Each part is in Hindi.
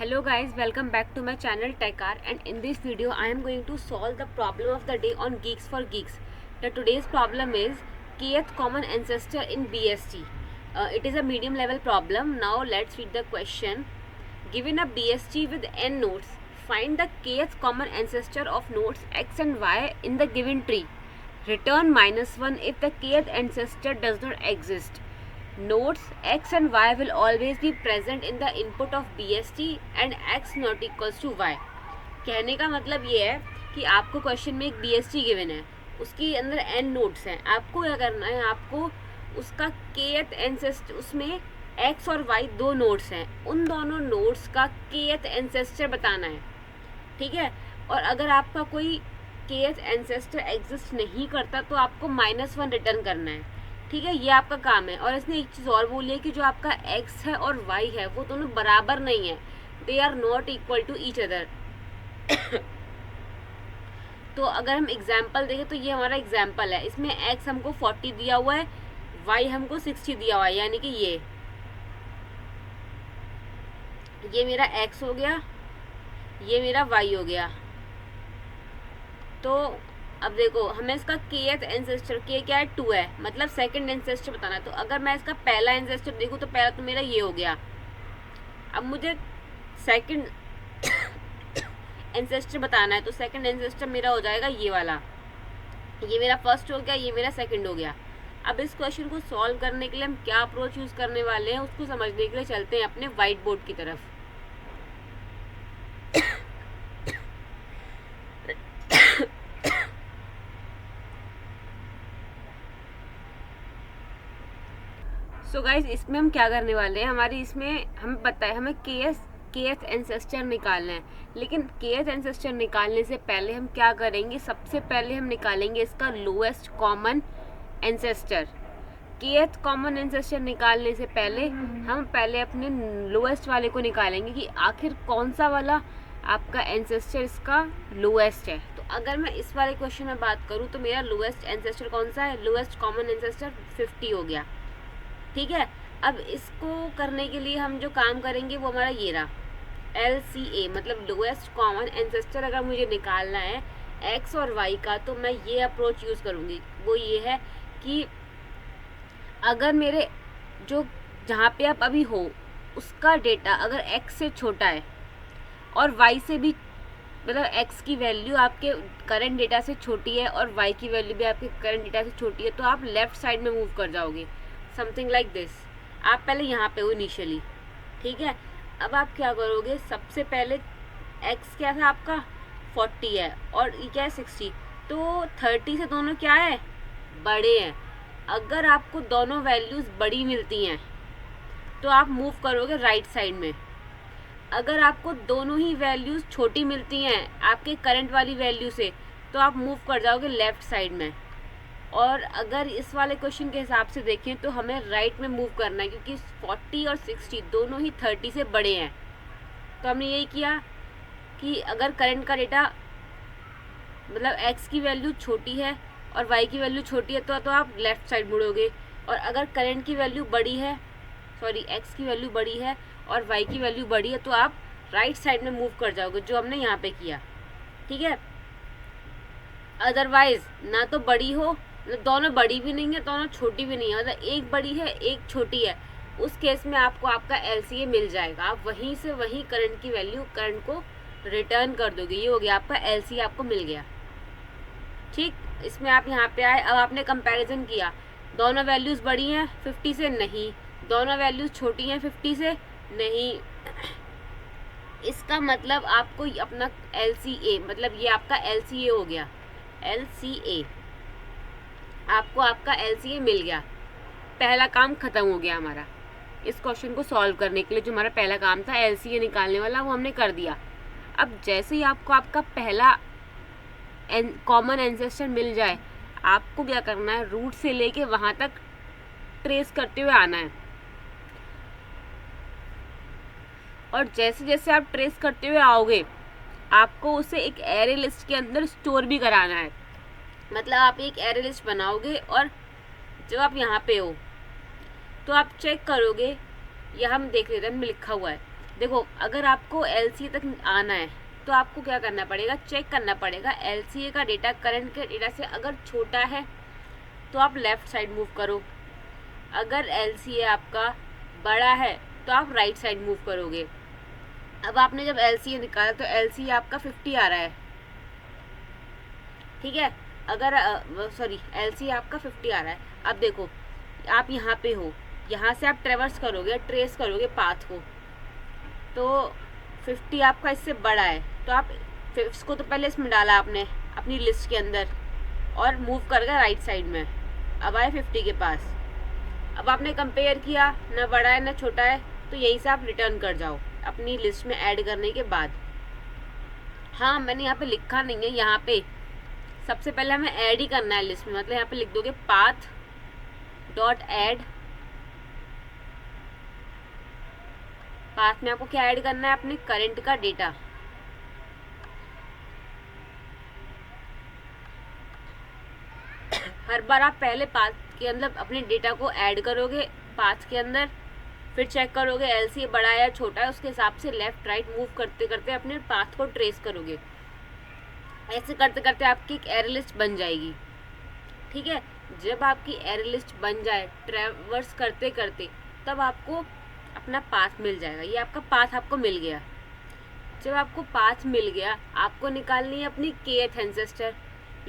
Hello guys, welcome back to my channel TechR, and in this video I am going to solve the problem of the day on Geeks for Geeks. The today's problem is kth common ancestor in BST. It is a medium level problem. Now let's read the question. Given a BST with n nodes, find the kth common ancestor of nodes x and y in the given tree. Return -1 if the kth ancestor does not exist. Nodes x and y will always be present in the input of BST and x not equals to y. कहने का मतलब ये है कि आपको क्वेश्चन में एक BST गिवन है, उसके अंदर n नोड्स हैं. आपको क्या करना है, आपको उसका kth एंसेस्टर, उसमें x और y दो नोड्स हैं, उन दोनों नोड्स का kth एंसेस्टर बताना है. ठीक है. और अगर आपका कोई kth एंसेस्टर एग्जिस्ट नहीं करता तो आपको -1 रिटर्न करना है. ठीक है, ये आपका काम है. और इसने एक चीज़ और बोली है कि जो आपका x है और y है वो दोनों बराबर नहीं है, they are not equal to each other. तो अगर हम एग्जाम्पल देखें तो ये हमारा एग्जाम्पल है. इसमें x हमको 40 दिया हुआ है, y हमको 60 दिया हुआ है, यानी कि ये मेरा x हो गया, ये मेरा y हो गया. तो अब देखो, हमें इसका kth एंसेस्टर k क्या है, 2 है, मतलब सेकंड एंसेस्टर बताना है. तो अगर मैं इसका पहला एंसेस्टर देखूँ तो पहला तो मेरा ये हो गया. अब मुझे सेकंड एंसेस्टर बताना है, तो सेकंड एंसेस्टर मेरा हो जाएगा ये वाला. ये मेरा फर्स्ट हो गया, ये मेरा सेकंड हो गया. अब इस क्वेश्चन को सॉल्व करने के लिए हम क्या अप्रोच यूज़ करने वाले हैं उसको समझने के लिए चलते हैं अपने व्हाइट बोर्ड की तरफ. सो गाइज, इसमें हम क्या करने वाले हैं, हमारी इसमें हमें पता है हमें kth एंसेस्टर निकालना है. लेकिन kth एंसेस्टर निकालने से पहले हम क्या करेंगे, सबसे पहले हम निकालेंगे इसका lowest common ancestor. kth common ancestor निकालने से पहले हम पहले अपने लोएस्ट वाले को निकालेंगे कि आखिर कौन सा वाला आपका एंसेस्टर इसका लोएस्ट है. तो अगर मैं इस वाले क्वेश्चन में बात करूँ तो मेरा लोएस्ट एंसेस्टर कौन सा है, लोएस्ट कॉमन एंसेस्टर 50 हो गया. ठीक है. अब इसको करने के लिए हम जो काम करेंगे वो हमारा ये रहा, LCA, मतलब लोएस्ट कॉमन एंसेस्टर अगर मुझे निकालना है x और y का, तो मैं ये अप्रोच यूज़ करूँगी. वो ये है कि अगर मेरे जो जहाँ पे आप अभी हो उसका डेटा अगर x से छोटा है और y से भी, मतलब x की वैल्यू आपके करंट डेटा से छोटी है और y की वैल्यू भी आपके करंट डेटा से छोटी है, तो आप लेफ़्ट साइड में मूव कर जाओगे, समथिंग लाइक दिस. आप पहले यहाँ पे हो इनिशियली. ठीक है. अब आप क्या करोगे, सबसे पहले x क्या था आपका 40 है और ये क्या है 60, तो 30 से दोनों क्या है, बड़े हैं. अगर आपको दोनों वैल्यूज़ बड़ी मिलती हैं तो आप मूव करोगे राइट साइड में. अगर आपको दोनों ही वैल्यूज़ छोटी मिलती हैं आपके करंट वाली वैल्यू से तो आप मूव कर जाओगे लेफ़्ट साइड में. और अगर इस वाले क्वेश्चन के हिसाब से देखें तो हमें राइट में मूव करना है, क्योंकि 40 और 60 दोनों ही 30 से बड़े हैं. तो हमने यही किया कि अगर करंट का डेटा, मतलब x की वैल्यू छोटी है और y की वैल्यू छोटी है तो आप लेफ़्ट साइड मुड़ोगे. और अगर करंट की वैल्यू बड़ी है, सॉरी x की वैल्यू बड़ी है और y की वैल्यू बड़ी है, तो आप राइट साइड में मूव कर जाओगे, जो हमने यहाँ पे किया. ठीक है. अदरवाइज ना तो बड़ी हो, दोनों बड़ी भी नहीं है, दोनों छोटी भी नहीं है, मतलब एक बड़ी है एक छोटी है, उस केस में आपको आपका LCA मिल जाएगा. आप वहीं से वहीं करंट की वैल्यू, करंट को रिटर्न कर दोगे. ये हो गया आपका LCA, आपको मिल गया. ठीक. इसमें आप यहाँ पे आए, अब आपने कंपैरिजन किया, दोनों वैल्यूज़ बड़ी हैं 50 से, नहीं, दोनों वैल्यूज़ छोटी हैं 50 से, नहीं. इसका मतलब आपको अपना LCA, मतलब ये आपका LCA हो गया, LCA, आपको आपका LCA मिल गया. पहला काम ख़त्म हो गया हमारा. इस क्वेश्चन को सॉल्व करने के लिए जो हमारा पहला काम था LCA निकालने वाला, वो हमने कर दिया. अब जैसे ही आपको आपका पहला कॉमन एंसेस्टर मिल जाए, आपको क्या करना है, रूट से लेके वहाँ तक ट्रेस करते हुए आना है. और जैसे जैसे आप ट्रेस करते हुए आओगे आपको उसे एक एरे लिस्ट के अंदर स्टोर भी कराना है. मतलब आप एक एरे लिस्ट बनाओगे और जब आप यहाँ पे हो तो आप चेक करोगे, यह हम देख लेते हैं, लिखा हुआ है देखो अगर आपको LCA तक आना है तो आपको क्या करना पड़ेगा, चेक करना पड़ेगा LCA का डेटा करंट के डेटा से अगर छोटा है तो आप लेफ़्ट साइड मूव करो, अगर LCA आपका बड़ा है तो आप राइट साइड मूव करोगे। अब आपने जब LCA निकाला तो LCA आपका 50 आ रहा है, ठीक है, अगर LCA आपका 50 आ रहा है। अब देखो आप यहाँ पे हो, यहाँ से आप ट्रेवर्स करोगे, ट्रेस करोगे पाथ को, तो 50 आपका इससे बड़ा है, तो आप इसको तो पहले इसमें डाला आपने अपनी लिस्ट के अंदर और मूव कर गए राइट साइड में, अब आए 50 के पास। अब आपने कंपेयर किया, ना बड़ा है ना छोटा है, तो यहीं से आप रिटर्न कर जाओ अपनी लिस्ट में ऐड करने के बाद। हाँ मैंने यहाँ पे लिखा नहीं है, यहाँ पे सबसे पहले हमें ऐड ही करना है लिस्ट में, मतलब यहाँ पे लिख दोगे पाथ डॉट ऐड। पाथ में आपको क्या ऐड करना है, अपने करंट का डेटा। हर बार आप पहले पाथ के अंदर अपने डेटा को ऐड करोगे पाथ के अंदर, फिर चेक करोगे LCA बड़ा है या छोटा है, उसके हिसाब से लेफ्ट राइट मूव करते करते अपने पाथ को ट्रेस करोगे। ऐसे करते करते आपकी एक एरे लिस्ट बन जाएगी, ठीक है। जब आपकी एरे लिस्ट बन जाए ट्रैवर्स करते करते, तब आपको अपना पाथ मिल जाएगा। ये आपका पाथ आपको मिल गया। जब आपको पाथ मिल गया, आपको निकालनी है अपनी kth एंसेस्टर।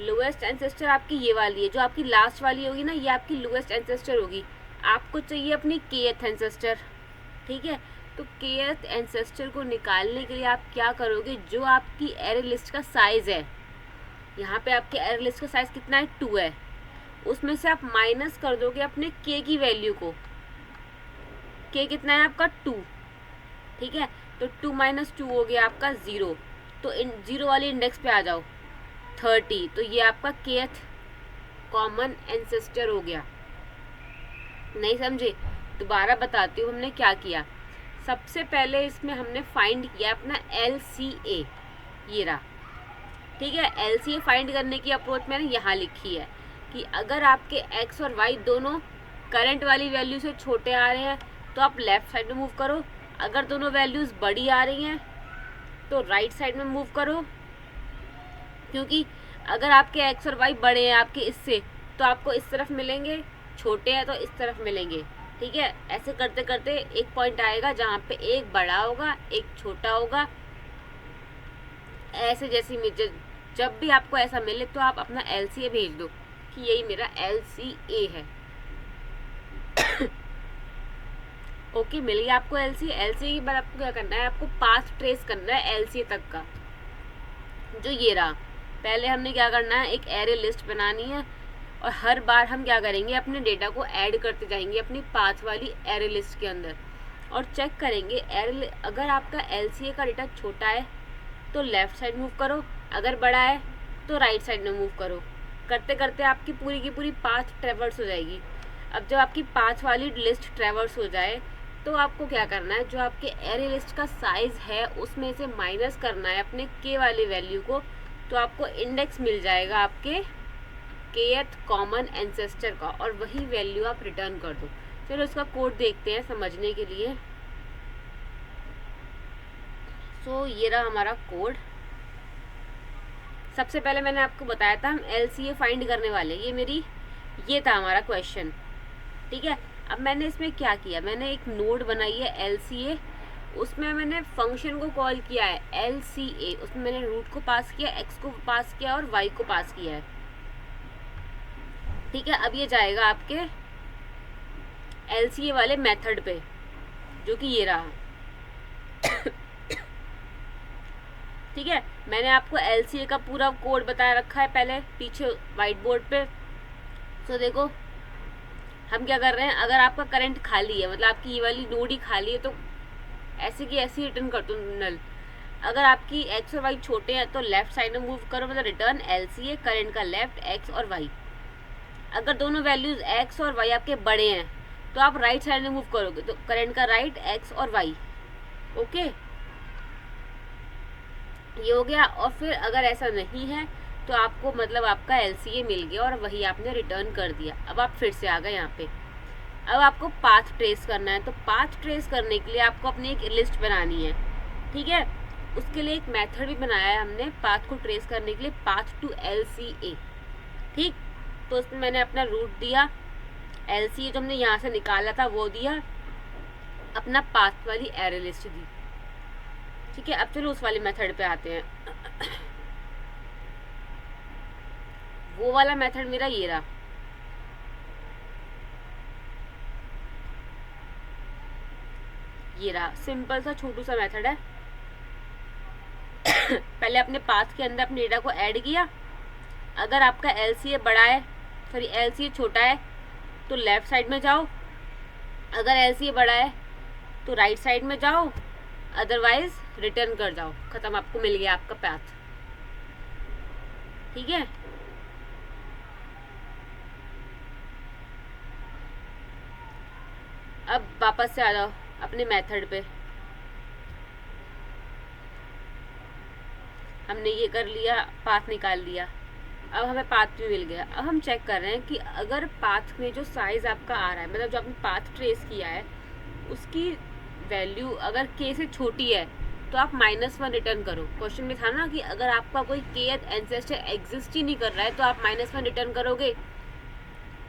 लोएस्ट एंसेस्टर आपकी ये वाली है, जो आपकी लास्ट वाली होगी ना, ये आपकी लोएस्ट एंसेस्टर होगी। आपको चाहिए अपनी kth एंसेस्टर, ठीक है। तो kth एंसेस्टर को निकालने के लिए आप क्या करोगे, जो आपकी एरे लिस्ट का साइज़ है, यहाँ पे आपके एरे लिस्ट का साइज़ कितना है, 2 है, उसमें से आप माइनस कर दोगे अपने k की वैल्यू को। k कितना है आपका 2, ठीक है। तो 2 - 2 हो गया आपका 0। तो 0 वाली इंडेक्स पे आ जाओ 30, तो ये आपका kth कॉमन एंसेस्टर हो गया। नहीं समझे, दोबारा बताती हूँ हमने क्या किया। सबसे पहले इसमें हमने फाइंड किया अपना LCA, ये रहा, ठीक है। LCA फाइंड करने की अप्रोच मैंने यहाँ लिखी है कि अगर आपके x और y दोनों करंट वाली वैल्यू से छोटे आ रहे हैं तो आप लेफ़्ट साइड में मूव करो, अगर दोनों वैल्यूज़ बड़ी आ रही हैं तो राइट साइड में मूव करो, क्योंकि अगर आपके x और y बड़े हैं आपके इससे, तो आपको इस तरफ मिलेंगे, छोटे हैं तो इस तरफ मिलेंगे, ठीक है। ऐसे करते करते एक पॉइंट आएगा जहाँ पे एक बड़ा होगा एक छोटा होगा। ऐसे जैसे जब भी आपको ऐसा मिले तो आप अपना LCA भेज दो कि यही मेरा LCA है। ओके, मिल गया आपको LCA के बाद आपको क्या करना है, आपको पाथ ट्रेस करना है LCA तक का, जो ये रहा। पहले हमने क्या करना है, एक एरे लिस्ट बनानी है और हर बार हम क्या करेंगे, अपने डेटा को ऐड करते जाएंगे अपनी पाथ वाली एरे लिस्ट के अंदर और चेक करेंगे अगर आपका LCA का डेटा छोटा है तो लेफ़्ट साइड मूव करो, अगर बड़ा है तो राइट साइड में मूव करो। करते करते आपकी पूरी की पूरी पाथ ट्रैवर्स हो जाएगी। अब जब आपकी पाथ वाली लिस्ट ट्रैवर्स हो जाए तो आपको क्या करना है, जो आपके एरे लिस्ट का साइज़ है उसमें से माइनस करना है अपने k वाली वैल्यू को, तो आपको इंडेक्स मिल जाएगा आपके kth कॉमन एंसेस्टर का और वही वैल्यू आप रिटर्न कर दो। चलो इसका कोड देखते हैं समझने के लिए। सो ये रहा हमारा कोड। सबसे पहले मैंने आपको बताया था हम LCA फाइंड करने वाले, ये था हमारा क्वेश्चन, ठीक है। अब मैंने इसमें क्या किया, मैंने एक नोड बनाई है LCA, उसमें मैंने फंक्शन को कॉल किया है LCA, उसमें मैंने रूट को पास किया, x को पास किया और y को पास किया है, ठीक है। अब ये जाएगा आपके LCA वाले मेथड पे, जो कि ये रहा, ठीक है। मैंने आपको LCA का पूरा कोड बता रखा है पहले पीछे वाइट बोर्ड पे। तो देखो हम क्या कर रहे हैं, अगर आपका करंट खाली है, मतलब आपकी ये वाली नोड ही खाली है, तो ऐसे की ऐसी रिटर्न कर दो नल। अगर आपकी x और y छोटे हैं तो लेफ्ट साइड में मूव करो, मतलब रिटर्न LCA करंट का लेफ्ट x और y। अगर दोनों वैल्यूज x और y आपके बड़े हैं तो आप राइट साइड में मूव करोगे, तो करंट का राइट x और y, ओके, ये हो गया। और फिर अगर ऐसा नहीं है तो आपको मतलब आपका LCA मिल गया और वही आपने रिटर्न कर दिया। अब आप फिर से आ गए यहाँ पे, अब आपको पाथ ट्रेस करना है, तो पाथ ट्रेस करने के लिए आपको अपनी एक लिस्ट बनानी है, ठीक है। उसके लिए एक मेथड भी बनाया है हमने पाथ को ट्रेस करने के लिए, पाथ टू LCA, ठीक। तो उसमें मैंने अपना रूट दिया, LCA जो हमने यहाँ से निकाला था वो दिया, अपना पाथ वाली एरे लिस्ट दी, ठीक है। अब चलो उस वाले मेथड पे आते हैं। वो वाला मेथड मेरा ये रहा, ये रहा, सिंपल सा छोटू सा मेथड है। पहले अपने पाथ के अंदर अपने डेटा को ऐड किया, अगर आपका LCA बड़ा है, सॉरी LCA छोटा है तो लेफ्ट साइड में जाओ, अगर LCA बड़ा है तो राइट साइड में जाओ, अदरवाइज रिटर्न कर जाओ, खत्म, आपको मिल गया आपका पाथ, ठीक है। अब वापस से आ जाओ अपने मेथड पे, हमने ये कर लिया, पाथ निकाल लिया, अब हमें पाथ भी मिल गया। अब हम चेक कर रहे हैं कि अगर पाथ में जो साइज आपका आ रहा है, मतलब जो आपने पाथ ट्रेस किया है उसकी वैल्यू अगर k से छोटी है तो आप -1 रिटर्न करो। क्वेश्चन में था ना कि अगर आपका कोई kth एंसेस्टर एग्जिस्ट ही नहीं कर रहा है तो आप -1 रिटर्न करोगे,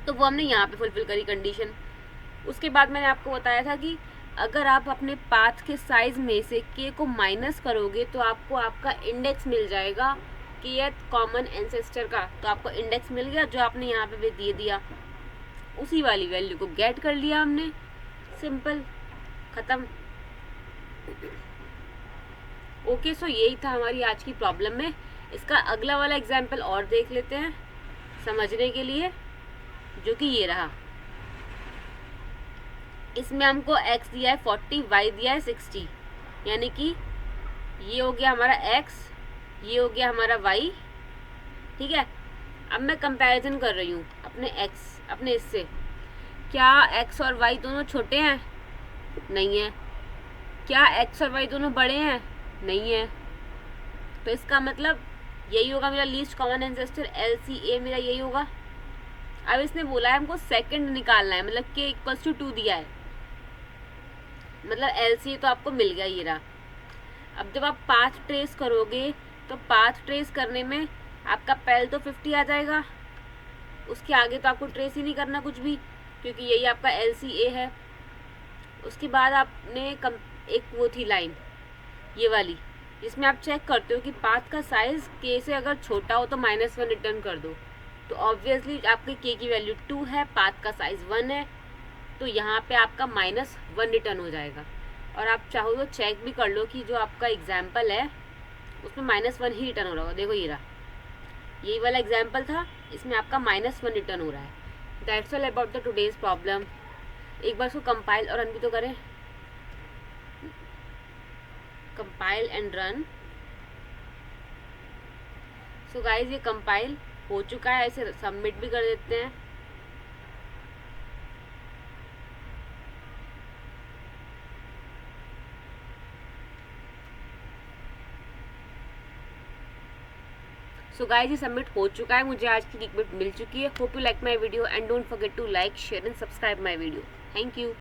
तो वो हमने यहाँ पे फुलफिल करी कंडीशन। उसके बाद मैंने आपको बताया था कि अगर आप अपने पाथ के साइज में से k को माइनस करोगे तो आपको आपका इंडेक्स मिल जाएगा kth कॉमन एंसेस्टर का, तो आपको इंडेक्स मिल गया जो आपने यहाँ पे भी दे दिया, उसी वाली वैल्यू को गेट कर लिया हमने, सिंपल, खत्म। ओके, सो यही था हमारी आज की प्रॉब्लम में। इसका अगला वाला एग्जाम्पल और देख लेते हैं समझने के लिए, जो कि ये रहा। इसमें हमको x दिया है 40, y दिया है 60, यानी कि ये हो गया हमारा x, ये हो गया हमारा y, ठीक है। अब मैं कंपैरिजन कर रही हूँ अपने इससे, क्या x और y दोनों छोटे हैं? नहीं है। क्या x और y दोनों बड़े हैं? नहीं है। तो इसका मतलब यही होगा मेरा लीस्ट कॉमन एंसेस्टर, LCA मेरा यही होगा। अब इसने बोला है हमको सेकंड निकालना है, मतलब k = 2 दिया है, मतलब LCA तो आपको मिल गया, ये रहा। अब जब आप पाथ ट्रेस करोगे तो पाथ ट्रेस करने में आपका पहले तो 50 आ जाएगा, उसके आगे तो आपको ट्रेस ही नहीं करना कुछ भी, क्योंकि यही आपका LCA है। उसके बाद आपने एक वो थी लाइन, ये वाली, जिसमें आप चेक करते हो कि पाथ का साइज k से अगर छोटा हो तो -1 रिटर्न कर दो, तो ऑब्वियसली आपके k की वैल्यू 2 है, पाथ का साइज 1 है, तो यहाँ पे आपका -1 रिटर्न हो जाएगा। और आप चाहो तो चेक भी कर लो कि जो आपका एग्जाम्पल है उसमें -1 ही रिटर्न हो रहा होगा। देखो ये रहा, यही वाला एग्जाम्पल था, इसमें आपका -1 रिटर्न हो रहा है। That's all about the today's problem. एक बार उसको कंपाइल और रन भी तो करें, compile and run. So guys ये कंपाइल हो चुका है, इसे सबमिट भी कर देते हैं। सो गाइज ये सबमिट हो चुका है, मुझे आज की गिग बिट मिल चुकी है। Hope you like my video and don't forget to like, share and subscribe my video. Thank you.